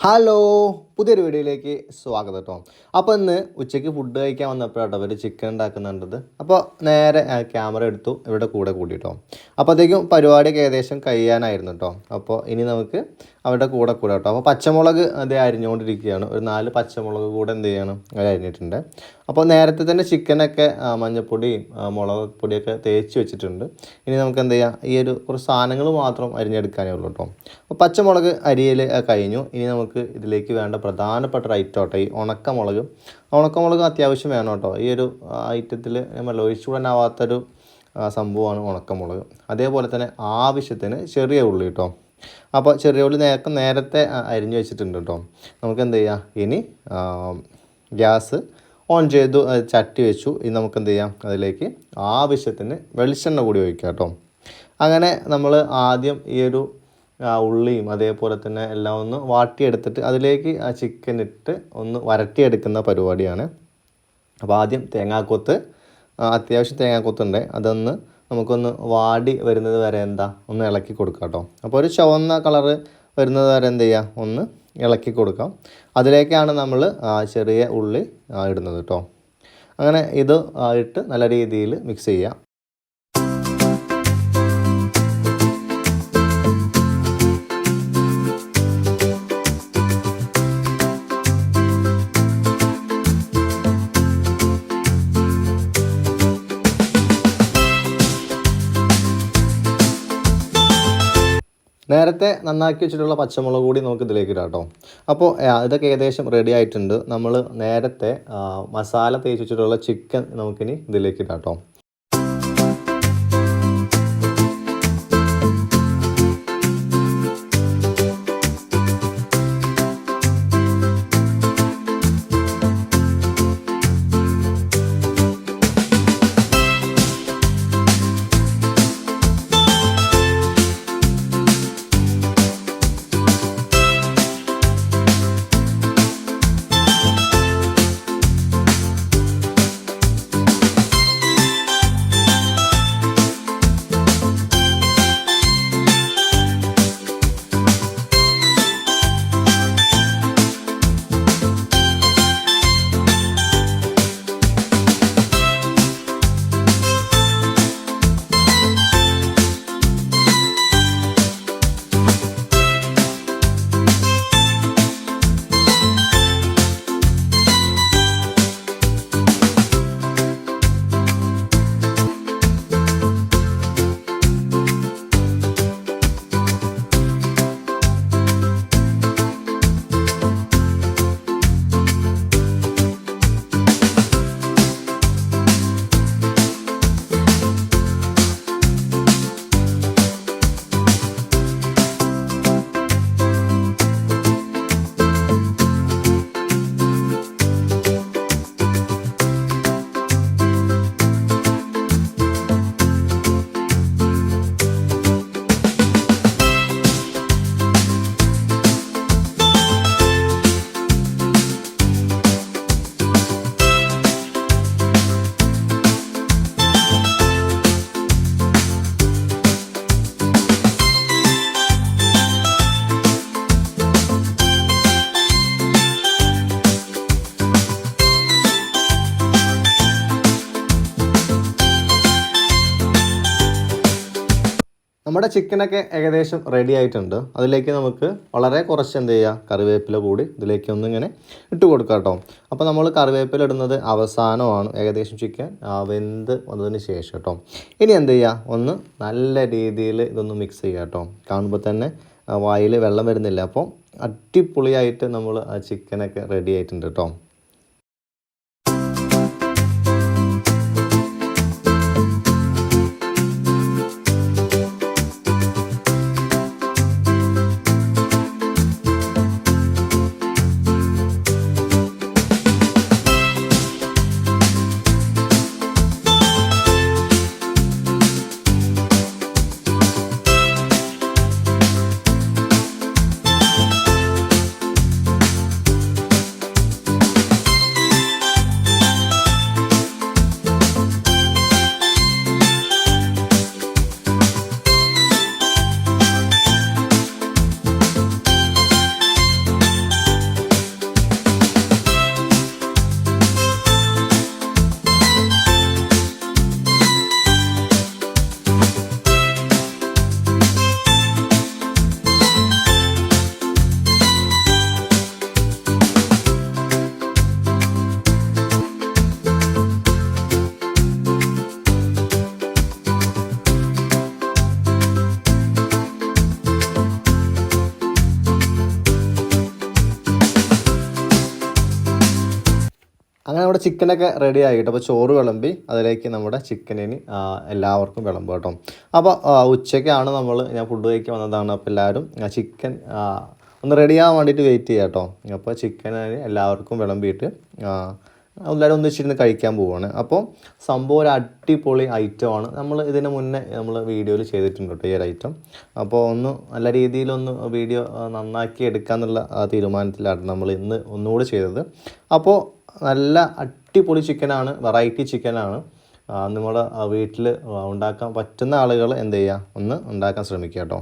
Hello, പുതിയൊരു വീഡിയോയിലേക്ക് സ്വാഗതം കേട്ടോ. അപ്പോൾ ഇന്ന് ഉച്ചയ്ക്ക് ഫുഡ് കഴിക്കാൻ വന്നപ്പോഴാട്ടോ അവർ ചിക്കൻ ഉണ്ടാക്കുന്നുണ്ടത്. അപ്പോൾ നേരെ ക്യാമറ എടുത്തു ഇവിടെ കൂടെ കൂടിയിട്ടോ. അപ്പോഴത്തേക്കും പരിപാടിയൊക്കെ ഏകദേശം കഴിയാനായിരുന്നു കേട്ടോ. അപ്പോൾ ഇനി നമുക്ക് അവരുടെ കൂടെ കേട്ടോ. അപ്പോൾ പച്ചമുളക് അത് അരിഞ്ഞുകൊണ്ടിരിക്കുകയാണ്. ഒരു 4 പച്ചമുളക് കൂടെ എന്ത് ചെയ്യണം, അത് അരിഞ്ഞിട്ടുണ്ട്. അപ്പോൾ നേരത്തെ തന്നെ ചിക്കനൊക്കെ മഞ്ഞൾപ്പൊടിയും മുളക് പൊടിയൊക്കെ തേച്ച് വെച്ചിട്ടുണ്ട്. ഇനി നമുക്ക് എന്ത് ചെയ്യാം, ഈ ഒരു കുറച്ച് സാധനങ്ങൾ മാത്രം അരിഞ്ഞെടുക്കാനേ ഉള്ളൂ കേട്ടോ. അപ്പോൾ പച്ചമുളക് അരിയൽ കഴിഞ്ഞു. ഇനി നമുക്ക് ഇതിലേക്ക് വേണ്ട പ്രധാനപ്പെട്ട ഒരു ഐറ്റം കേട്ടോ ഈ ഉണക്കമുളക് അത്യാവശ്യം വേണം കേട്ടോ. ഈ ഒരു ഐറ്റത്തിൽ നമ്മൾ ഒഴിച്ചുകൂടാനാവാത്തൊരു സംഭവമാണ് ഉണക്കമുളക്. അതേപോലെ തന്നെ ആവശ്യത്തിന് ചെറിയ ഉള്ളി കേട്ടോ. അപ്പോൾ ചെറിയ ഉള്ളി നേരത്തെ അരിഞ്ഞു വെച്ചിട്ടുണ്ട് കേട്ടോ. നമുക്ക് എന്ത് ചെയ്യാം, ഇനി ഗ്യാസ് ഓൺ ചെയ്തു, ചട്ടി വെച്ചു. ഇനി നമുക്ക് എന്ത് ചെയ്യാം, അതിലേക്ക് ആവശ്യത്തിന് വെളിച്ചെണ്ണ കൂടി ഒഴിക്കാം കേട്ടോ. അങ്ങനെ നമ്മൾ ആദ്യം ഈ ഒരു ഉള്ളിയും അതേപോലെ തന്നെ എല്ലാം ഒന്ന് വാട്ടിയെടുത്തിട്ട് അതിലേക്ക് ആ ചിക്കൻ ഇട്ട് ഒന്ന് വരട്ടിയെടുക്കുന്ന പരിപാടിയാണ്. അപ്പോൾ ആദ്യം തേങ്ങാക്കൊത്ത്, അത്യാവശ്യം തേങ്ങാക്കൊത്തുണ്ട്, അതൊന്ന് നമുക്കൊന്ന് വാടി വരുന്നത് വരെ ഒന്ന് ഇളക്കി കൊടുക്കാം കേട്ടോ. അപ്പോൾ ഒരു ചുവന്ന കളറ് വരുന്നത് വരെ എന്ത് ചെയ്യുക, ഒന്ന് ഇളക്കി കൊടുക്കാം. അതിലേക്കാണ് നമ്മൾ ചെറിയ ഉള്ളി ഇടുന്നത് കേട്ടോ. അങ്ങനെ ഇത് ഇട്ട് നല്ല രീതിയിൽ മിക്സ് ചെയ്യാം. നേരത്തെ നന്നാക്കി വെച്ചിട്ടുള്ള പച്ചമുളക് കൂടി നമുക്ക് ഇതിലേക്ക് ഇടാം കേട്ടോ. അപ്പോൾ ഇതൊക്കെ ഏകദേശം റെഡി ആയിട്ടുണ്ട്. നമ്മൾ നേരത്തെ മസാല തേച്ച് വെച്ചിട്ടുള്ള ചിക്കൻ നമുക്കിനി ഇതിലേക്ക് ഇടാം കേട്ടോ. നമ്മുടെ ചിക്കനൊക്കെ ഏകദേശം റെഡി ആയിട്ടുണ്ട്. അതിലേക്ക് നമുക്ക് വളരെ കുറച്ച് എന്ത് ചെയ്യുക, കറിവേപ്പില കൂടി ഇതിലേക്ക് ഒന്നിങ്ങനെ ഇട്ട് കൊടുക്കാം കേട്ടോ. അപ്പോൾ നമ്മൾ കറിവേപ്പില ഇടുന്നത് അവസാനമാണ്, ഏകദേശം ചിക്കൻ വെന്ത് വന്നതിന് ശേഷം കേട്ടോ. ഇനി എന്ത് ചെയ്യുക, ഒന്ന് നല്ല രീതിയിൽ ഇതൊന്ന് മിക്സ് ചെയ്യുക കേട്ടോ. കാണുമ്പോൾ തന്നെ വായിൽ വെള്ളം വരുന്നില്ല. അപ്പോൾ അടിപൊളിയായിട്ട് നമ്മൾ ചിക്കനൊക്കെ റെഡി ആയിട്ടുണ്ട് കേട്ടോ. അങ്ങനെ നമ്മുടെ ചിക്കനൊക്കെ റെഡി ആയിട്ട് അപ്പോൾ ചോറ് വിളമ്പി അതിലേക്ക് നമ്മുടെ ചിക്കനിന് എല്ലാവർക്കും വിളമ്പും കേട്ടോ. അപ്പോൾ ഉച്ചയ്ക്കാണ് ഞാൻ ഫുഡ് കഴിക്കാൻ വന്നതാണ്. അപ്പോൾ എല്ലാവരും ചിക്കൻ ഒന്ന് റെഡിയാകാൻ വേണ്ടിയിട്ട് വെയിറ്റ് ചെയ്യാം കേട്ടോ. അപ്പോൾ ചിക്കൻ എല്ലാവർക്കും വിളമ്പിയിട്ട് എല്ലാവരും ഒന്നിച്ചിരുന്ന് കഴിക്കാൻ പോവുകയാണ്. അപ്പോൾ സംഭവം ഒരു അടിപൊളി ഐറ്റമാണ്. നമ്മൾ ഇതിന് മുന്നേ നമ്മൾ വീഡിയോയിൽ ചെയ്തിട്ടുണ്ട് കേട്ടോ ഈ ഒരു ഐറ്റം. അപ്പോൾ നല്ല രീതിയിലൊന്ന് വീഡിയോ നന്നാക്കി എടുക്കാമെന്നുള്ള തീരുമാനത്തിലാണ് നമ്മൾ ഇന്ന് ഒന്നുകൂടി ചെയ്തത്. അപ്പോൾ നല്ല അടിപൊളി ചിക്കനാണ്, വെറൈറ്റി ചിക്കനാണ്. നമ്മൾ വീട്ടിൽ ഉണ്ടാക്കാൻ പറ്റുന്ന ആളുകൾ എന്ത് ചെയ്യുക, ഒന്ന് ഉണ്ടാക്കാൻ ശ്രമിക്കുക കേട്ടോ.